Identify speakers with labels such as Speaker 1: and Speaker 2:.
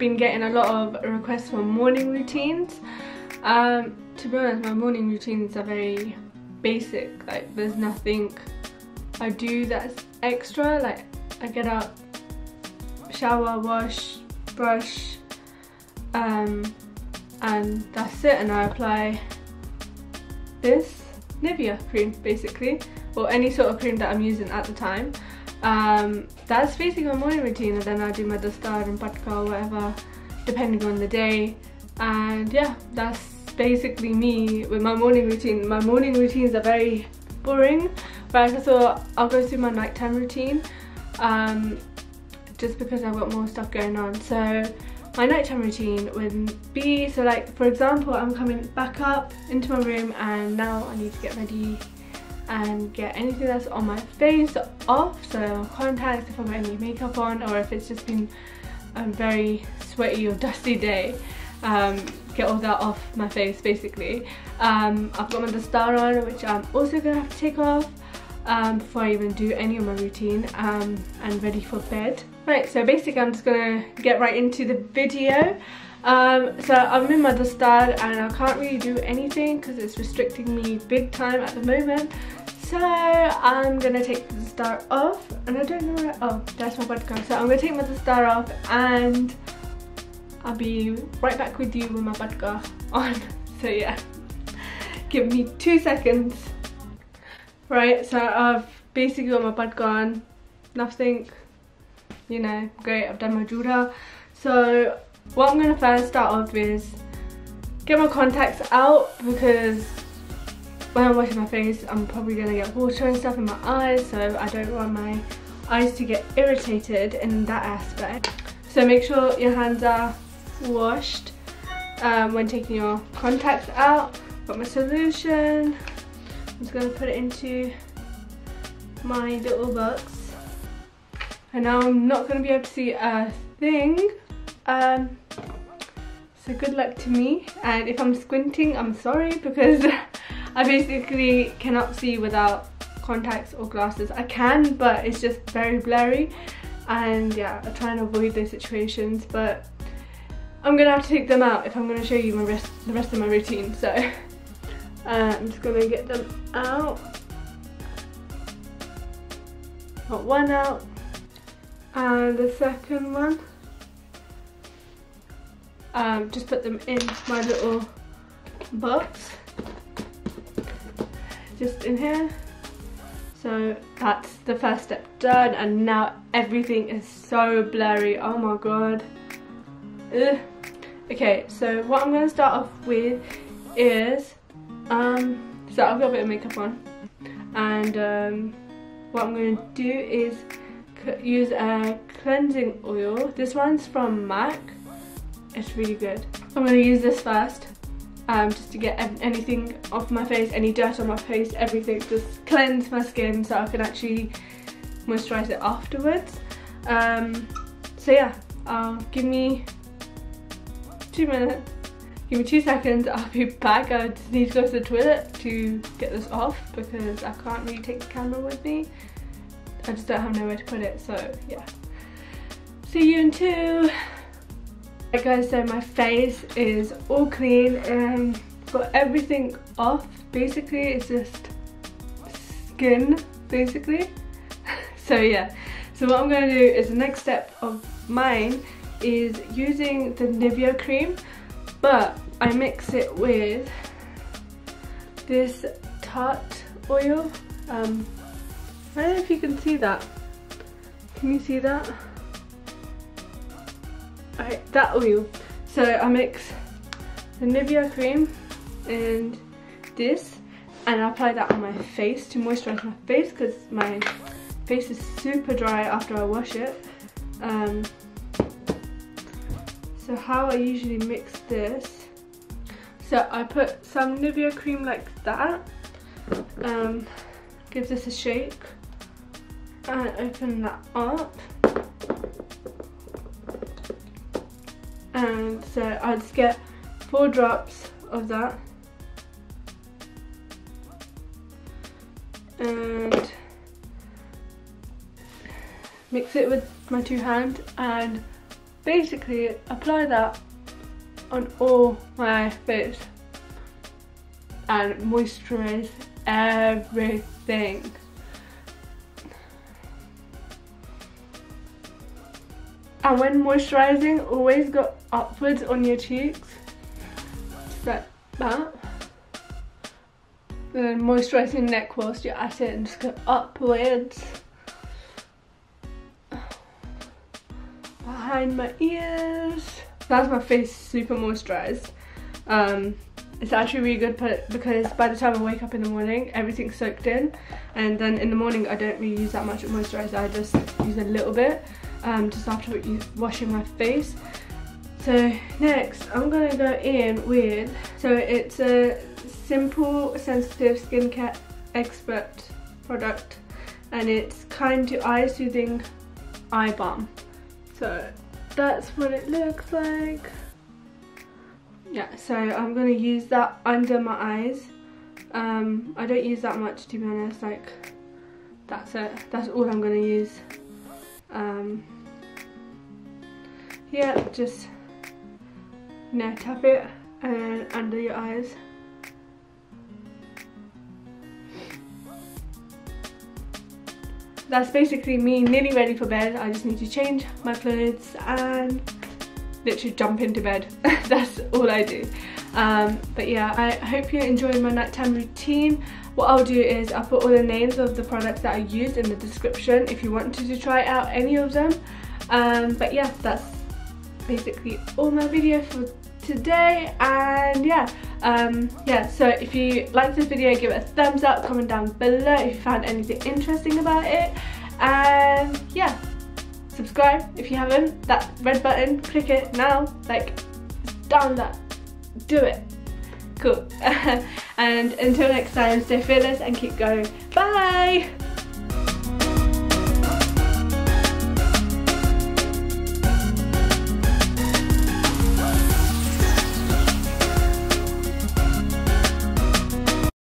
Speaker 1: been getting a lot of requests for morning routines. To be honest, my morning routines are very basic. Like, there's nothing I do that's extra. Like, I get up, shower, wash, brush, and that's it. And I apply this Nivea cream basically, or any sort of cream that I'm using at the time. That's basically my morning routine, and then I do my dustard and patka or whatever depending on the day. And yeah, that's basically me with my morning routine. My morning routines are very boring, but I thought I'll go through my nighttime routine just because I've got more stuff going on. So my nighttime routine would be, so like for example, I'm coming back up into my room and now I need to get ready and get anything that's on my face off, so contacts, if I've got any makeup on, or if it's just been a very sweaty or dusty day, get all that off my face basically. I've got my dustard on, which I'm also gonna have to take off before I even do any of my routine, and ready for bed. Right, so basically I'm just gonna get right into the video. So I'm in my dustard and I can't really do anything because it's restricting me big time at the moment. So I'm gonna take the dustard off, and I don't know where, oh, that's my vodka. So I'm gonna take my dustard off and I'll be right back with you with my vodka on. So yeah, give me 2 seconds. Right, so I've basically got my vodka on, nothing, you know, great. I've done my juda. So what I'm gonna first start off with is get my contacts out, because when I'm washing my face I'm probably gonna get water and stuff in my eyes, so I don't want my eyes to get irritated in that aspect. So make sure your hands are washed when taking your contacts out. Got my solution. I'm just gonna put it into my little box, and now I'm not gonna be able to see a thing. So good luck to me, and if I'm squinting I'm sorry, because I basically cannot see without contacts or glasses. I can, but it's just very blurry, and yeah, I try and avoid those situations, but I'm gonna have to take them out if I'm gonna show you the rest of my routine. So I'm just gonna get them out. Got one out, and the second one, just put them in my little box, just in here. So that's the first step done, and now everything is so blurry. Oh my god. Ugh. Okay, so what I'm going to start off with is, so I've got a bit of makeup on, and what I'm going to do is use a cleansing oil. This one's from MAC. It's really good. I'm going to use this first, just to get anything off my face, any dirt on my face, everything, just cleanse my skin so I can actually moisturize it afterwards. So yeah, give me 2 minutes, give me 2 seconds, I'll be back. I just need to go to the toilet to get this off because I can't really take the camera with me. I just don't have nowhere to put it, so yeah. See you in 2. Right guys, so my face is all clean and got everything off. Basically it's just skin basically. So yeah, so what I'm going to do is, the next step of mine is using the Nivea cream, but I mix it with this tart oil. I don't know if you can see that. Can you see that? Alright, that oil. So I mix the Nivea cream and this, and I apply that on my face to moisturize my face, because my face is super dry after I wash it. So how I usually mix this, so I put some Nivea cream like that, give this a shake and open that up, and so I just get 4 drops of that, and mix it with my 2 hands and basically apply that on all my face and moisturize everything. And when moisturizing, always go upwards on your cheeks, just like that. And then moisturize your neck whilst you're at it and just go upwards. Behind my ears. That's my face super moisturized. It's actually really good because by the time I wake up in the morning, everything's soaked in. And then in the morning, I don't really use that much moisturizer. I just use a little bit. Just after washing my face. So next I'm gonna go in with, so it's a Simple Sensitive Skincare Expert product, and it's Kind to Eye Soothing Eye Balm. So that's what it looks like. Yeah, so I'm gonna use that under my eyes. I don't use that much, to be honest. Like, that's it. That's all I'm gonna use. Yeah, just, you know, tap it and then under your eyes. That's basically me nearly ready for bed. I just need to change my clothes and literally jump into bed. That's all I do. But yeah, I hope you're enjoying my nighttime routine. What I'll do is I'll put all the names of the products that I used in the description if you wanted to try out any of them. But yeah, that's basically all my video for today. And yeah, so if you like this video, give it a thumbs up, comment down below if you found anything interesting about it, and yeah, subscribe if you haven't. That red button, click it now, like, down that, do it. Cool. And until next time, stay fearless and keep going. Bye.